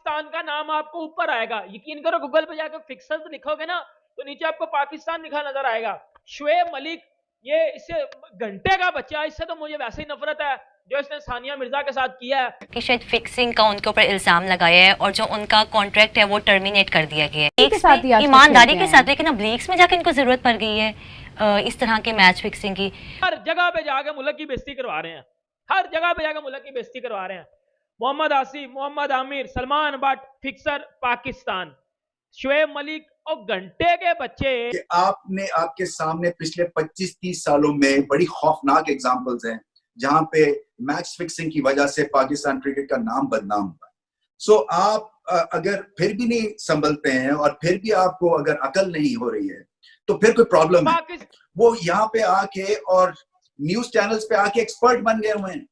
पाकिस्तान का नाम आपको ऊपर आएगा, यकीन करो गूगल पे जाकर फिक्सर्स लिखोगे ना तो नीचे आपको पाकिस्तान लिखा नजर आएगा। शुएब मलिक, ये इससे घंटे का बच्चा, इससे तो मुझे वैसे ही नफरत है जो इसने सानिया मिर्जा के साथ किया है कि शायद फिक्सिंग का उनके ऊपर इल्जाम लगाया है और जो उनका कॉन्ट्रैक्ट है वो टर्मिनेट कर दिया गया है ईमानदारी के साथ। लेकिन अब लीग्स में जाके इनको जरूरत पड़ गई है इस तरह के मैच फिक्सिंग की। हर जगह पे जाके मुल्क की बेइज्जती करवा रहे हैं, हर जगह पे जाके मुल्क की बेइज्जती करवा रहे हैं। मोहम्मद आसिफ, मोहम्मद आमिर, सलमान बट फिक्सर पाकिस्तान, शुएब मलिक और घंटे के बच्चे। कि आपने आपके सामने पिछले 25-30 सालों में बड़ी खौफनाक एग्जांपल्स हैं जहां पे मैच फिक्सिंग की वजह से पाकिस्तान क्रिकेट का नाम बदनाम हुआ। सो आप अगर फिर भी नहीं संभलते हैं और फिर भी आपको अगर अकल नहीं हो रही है तो फिर कोई प्रॉब्लम है। वो यहाँ पे आके और न्यूज चैनल्स पे आके एक्सपर्ट बन गए हुए हैं।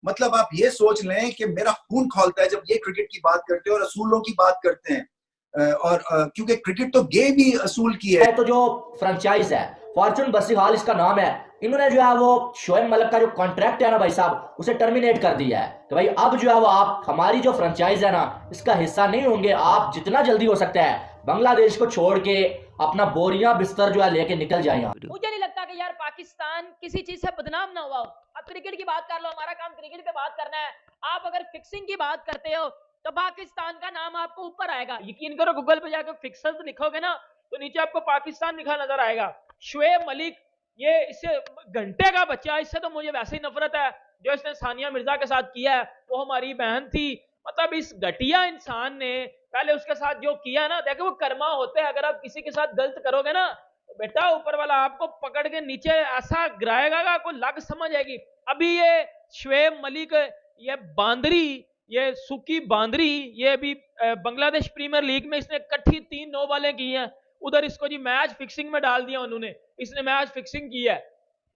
मतलब आप ये सोच लें कि मेरा खून खौलता है जब ये क्रिकेट की बात करते हैं और असूलों की बात करते हैं। और क्योंकि क्रिकेट तो गेम ही असूल की है। तो जो फ्रेंचाइज है फॉर्चून बसीहाल इसका नाम है, इन्होंने जो है वो शोएब मलिक का जो कॉन्ट्रैक्ट है ना भाई साहब उसे टर्मिनेट कर दिया है कि भाई अब जो है वो आप हमारी जो फ्रेंचाइज है ना इसका हिस्सा नहीं होंगे। आप जितना जल्दी हो सकता है बांग्लादेश को छोड़ के अपना बोरियां बिस्तर जो है लेके निकल जाए। मुझे नहीं लगता कि यार पाकिस्तान किसी चीज से बदनाम ना हुआ हो। अब क्रिकेट की बात कर लो, हमारा काम क्रिकेट पे बात करना है। आप अगर फिक्सिंग की बात करते हो तो पाकिस्तान का नाम आपको ऊपर आएगा, यकीन करो गूगल पे जाकर फिक्सर्स लिखोगे ना तो नीचे आपको पाकिस्तान लिखा नजर आएगा। शुएब मलिक, ये इससे घंटे का बच्चा, इससे तो मुझे वैसे ही नफरत है जो इसने सानिया मिर्जा के साथ किया है। वो हमारी बहन थी। मतलब इस घटिया इंसान ने पहले उसके साथ जो किया ना, देखो वो कर्मा होते हैं। अगर आप किसी के साथ गलत करोगे ना तो बेटा ऊपर वाला आपको पकड़ के नीचे ऐसा गिराएगा, कोई लग समझ आएगी। अभी ये शुएब मलिक, ये बांदरी, ये सूखी बांदरी, ये अभी बांग्लादेश प्रीमियर लीग में इसने इकट्ठी 3 नो बॉलें की हैं। उधर इसको जी मैच फिक्सिंग में डाल दिया उन्होंने, इसने मैच फिक्सिंग की है।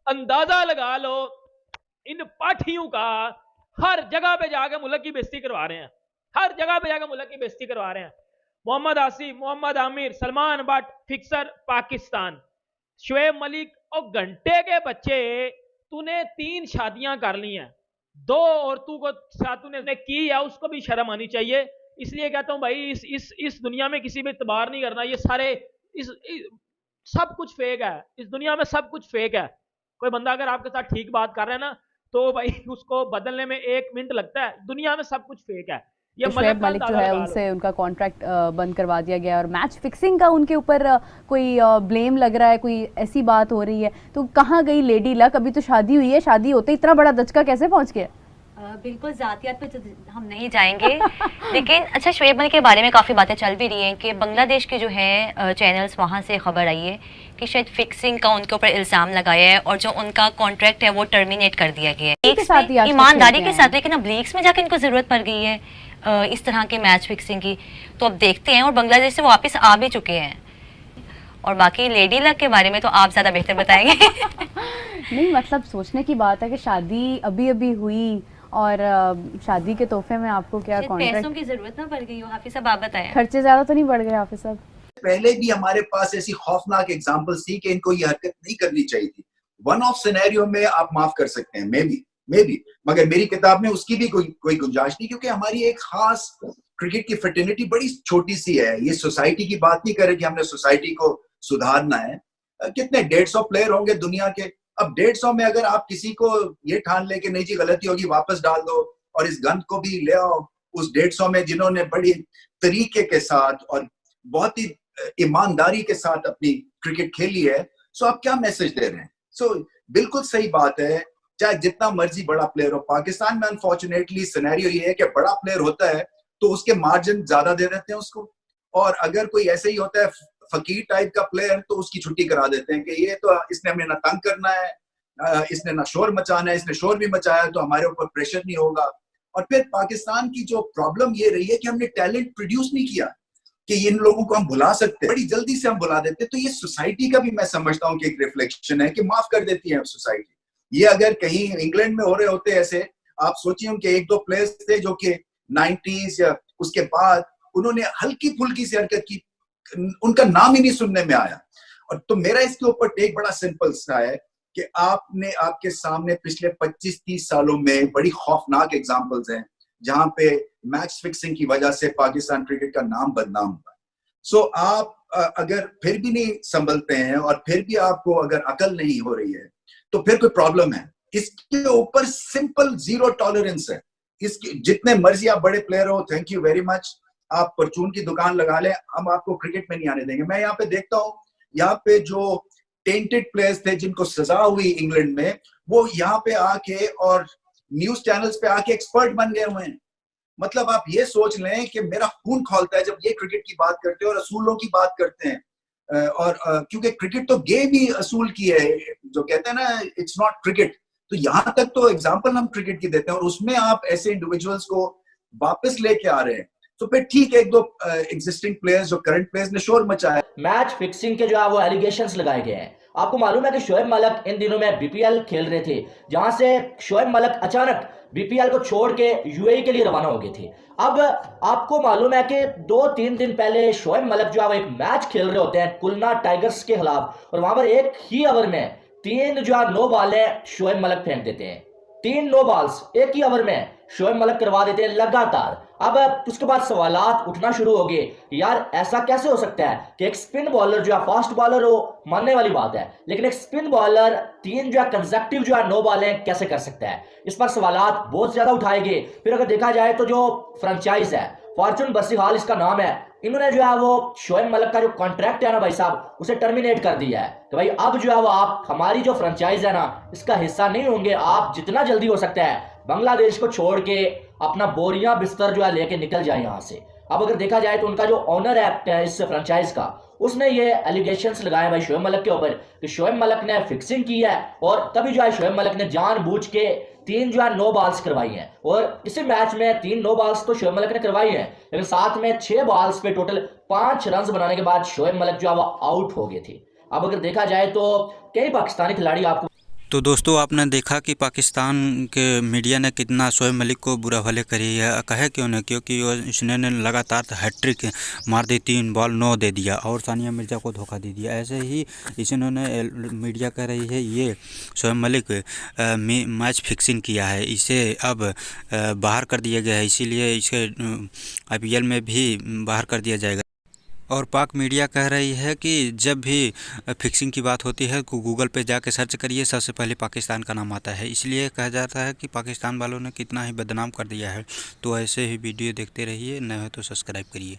अंदाजा लगा लो इन पाठियों का, हर जगह पे जाके मुल्क की बेइज्जती करवा रहे हैं, हर जगह पे जाके मुल्क की बेइज्जती करवा रहे हैं। मोहम्मद आसिफ, मोहम्मद आमिर, सलमान बट फिक्सर पाकिस्तान, शुएब मलिक और घंटे के बच्चे, तूने 3 शादियां कर ली हैं, 2 औरतों को साथ तूने की है, उसको भी शर्म आनी चाहिए। इसलिए कहता हूं भाई इस दुनिया में किसी पे इतबार नहीं करना। ये सारे सब कुछ फेक है, इस दुनिया में सब कुछ फेक है। कोई बंदा अगर आपके साथ ठीक बात कर रहा है ना तो भाई उसको बदलने में 1 मिनट लगता है। दुनिया में सब कुछ फेक है। ये शुएब मलिक जो है उनसे उनका कॉन्ट्रैक्ट बंद करवा दिया गया और मैच फिक्सिंग का उनके ऊपर कोई ब्लेम लग रहा है, कोई ऐसी बात हो रही है। तो कहाँ गई लेडी लक? अभी तो शादी हुई है, शादी होते इतना बड़ा दचका कैसे पहुंच गया? बिल्कुल जातियात पे तो हम नहीं जाएंगे लेकिन अच्छा शुएब मलिक के बारे में काफ़ी बातें चल भी रही हैं कि बांग्लादेश के जो है चैनल्स वहाँ से खबर आई है कि शायद फिक्सिंग का उनके ऊपर इल्ज़ाम लगाया है और जो उनका कॉन्ट्रैक्ट है वो टर्मिनेट कर दिया गया है ईमानदारी के साथ। लेकिन अब लीग्स में जाके इनको ज़रूरत पड़ गई है इस तरह के मैच फिक्सिंग की, तो अब देखते हैं। और बांग्लादेश से वापस आ भी चुके हैं। और बाकी लेडी लक के बारे में तो आप ज़्यादा बेहतर बताएंगे। नहीं, मतलब सोचने की बात है कि शादी अभी अभी हुई और शादी के तोहफे में आपको क्या कॉन्ट्रैक्ट, पैसों की जरूरत ना पड़ गई हो। हाफिज साहब आप बताएं, खर्चे ज्यादा तो नहीं बढ़ गए हाफिज साहब? पहले भी हमारे पास ऐसी खौफनाक एग्जांपल्स थी कि इनको ये हरकत नहीं करनी चाहिए थी। वन ऑफ सिनेरियो में आप माफ कर सकते हैं, मे बी, मगर मेरी किताब में उसकी भी कोई गुंजाइश नहीं, क्योंकि हमारी एक खास क्रिकेट की फ्रेटर्निटी बड़ी छोटी सी है। ये सोसाइटी की बात नहीं कर रहे कि हमने सोसाइटी को सुधारना है। कितने 150 प्लेयर होंगे दुनिया के। अब 150 में अगर आप किसी को ये ठान ले कि नहीं जी गलती होगी वापस डाल दो और इस गंद को भी ले आओ उस 150 में जिन्होंने बड़ी तरीके के साथ और बहुत ही ईमानदारी के साथ अपनी क्रिकेट खेली है, सो आप क्या मैसेज दे रहे हैं? सो बिल्कुल सही बात है, चाहे जितना मर्जी बड़ा प्लेयर हो। पाकिस्तान में अनफॉर्चुनेटली सिनेरियो ये है कि बड़ा प्लेयर होता है तो उसके मार्जिन ज्यादा दे देते हैं उसको, और अगर कोई ऐसे ही होता है फकीर टाइप का प्लेयर तो उसकी छुट्टी करा देते हैं कि ये तो इसने हमें ना तंग करना है, इसने ना शोर मचाना है, इसने शोर भी मचाया तो हमारे ऊपर प्रेशर नहीं होगा। और फिर पाकिस्तान की जो प्रॉब्लम ये रही है कि हमने टैलेंट प्रोड्यूस नहीं किया कि इन लोगों को हम भुला सकते, बड़ी जल्दी से हम भुला देते। तो ये सोसाइटी का भी मैं समझता हूँ कि एक रिफ्लेक्शन है कि माफ कर देती है सोसाइटी। ये अगर कहीं इंग्लैंड में हो रहे होते ऐसे, आप सोचिए कि 1-2 प्लेयर्स थे जो कि 90s या उसके बाद उन्होंने हल्की फुल्की सी हरकत की, उनका नाम ही नहीं सुनने में आया। और तो मेरा इसके ऊपर टेक बड़ा सिंपल सा है कि आपने आपके सामने पिछले 25-30 सालों में बड़ी खौफनाक एग्जांपल्स हैं जहां पे मैच फिक्सिंग की वजह से पाकिस्तान क्रिकेट का नाम बदनाम हुआ। सो आप अगर फिर भी नहीं संभलते हैं और फिर भी आपको अगर अकल नहीं हो रही है तो फिर कोई प्रॉब्लम है। इसके ऊपर सिंपल जीरो टॉलरेंस है। इसके जितने मर्जी आप बड़े प्लेयर हो, थैंक यू वेरी मच, आप परचून की दुकान लगा लें, हम आपको क्रिकेट में नहीं आने देंगे। मैं यहाँ पे देखता हूँ, यहाँ पे जो टेंटेड प्लेयर्स थे जिनको सजा हुई इंग्लैंड में, वो यहाँ पे आके और न्यूज चैनल्स पे आके एक्सपर्ट बन गए हुए हैं। मतलब आप ये सोच लें कि मेरा खून खौलता है जब ये क्रिकेट की बात करते हैं और असूलों की बात करते हैं। और क्योंकि क्रिकेट तो गेम ही असूल की है, जो कहते हैं ना इट्स नॉट क्रिकेट, तो यहाँ तक तो एग्जाम्पल हम क्रिकेट की देते हैं और उसमें आप ऐसे इंडिविजुअल्स को वापस लेके आ रहे हैं। तो फिर ठीक है, एक दो एग्जिस्टिंग प्लेयर्स जो करंट प्लेयर्स ने शोर मचाया। मैच फिक्सिंग के जो है वो एलिगेशंस लगाए गए हैं। आपको मालूम है कि शोएब मलिक इन दिनों में बीपीएल खेल रहे थे, जहां से शोएब मलिक अचानक बीपीएल को छोड़ के यूएई के लिए रवाना हो गए थे। अब आपको मालूम है कि 2-3 दिन पहले शोएब मलिक जो है वो एक मैच खेल रहे होते हैं खुलना टाइगर्स के खिलाफ, और वहां पर एक ही ओवर में 3 जो है नो बॉलें शोएब मलिक फेंक देते हैं। 3 नो बॉल्स एक ही ओवर में शोएब मलिक करवा देते हैं लगातार। अब उसके बाद सवालात उठना शुरू हो गए, यार ऐसा कैसे हो सकता है कि एक स्पिन बॉलर जो है फास्ट बॉलर हो, मानने वाली बात है, लेकिन एक स्पिन बॉलर 3 जो है कंसेक्टिव जो है नो बॉलें कैसे कर सकता है। इस पर सवालात बहुत ज्यादा उठाए गए। फिर अगर देखा जाए तो जो फ्रेंचाइज है फॉर्चून बसीहाल इसका नाम है, इन्होंने जो है वो शोएब मलिक का जो कॉन्ट्रैक्ट है ना भाई साहब, उसे टर्मिनेट कर दिया है कि भाई अब जो है वो आप हमारी जो फ्रेंचाइज है ना इसका हिस्सा नहीं होंगे, आप जितना जल्दी हो सकता है बांग्लादेश को छोड़ के अपना बोरिया बिस्तर जो है लेके निकल जाए यहाँ से। अब अगर देखा जाए तो उनका जो ऑनर है इस फ्रेंचाइज का, उसने ये एलिगेशंस लगाए भाई शोएब मलिक के ऊपर कि शोएब मलिक ने फिक्सिंग की है, और तभी जो है शोएब मलिक ने जानबूझ के 3 जो है नो बॉल्स करवाई हैं। और इसी मैच में 3 नो बॉल्स तो शोएब मलिक ने करवाई हैं, लेकिन साथ में 6 बॉल्स पे टोटल 5 रन बनाने के बाद शोएब मलिक जो है वो आउट हो गए थे। अब अगर देखा जाए तो कई पाकिस्तानी खिलाड़ी आपको। तो दोस्तों आपने देखा कि पाकिस्तान के मीडिया ने कितना शोएब मलिक को बुरा भले करी है। कहे क्यों नहीं, क्योंकि उसने लगातार हैट्रिक मार दी, 3 बॉल 9 दे दिया और सानिया मिर्ज़ा को धोखा दे दिया। ऐसे ही इन्होंने मीडिया कह रही है ये शोएब मलिक मैच फिक्सिंग किया है, इसे अब बाहर कर दिया गया है, इसीलिए इसे IPL में भी बाहर कर दिया जाएगा। और पाक मीडिया कह रही है कि जब भी फिक्सिंग की बात होती है तो गूगल पे जाके सर्च करिए, सबसे पहले पाकिस्तान का नाम आता है। इसलिए कहा जाता है कि पाकिस्तान वालों ने कितना ही बदनाम कर दिया है। तो ऐसे ही वीडियो देखते रहिए, न हो तो सब्सक्राइब करिए।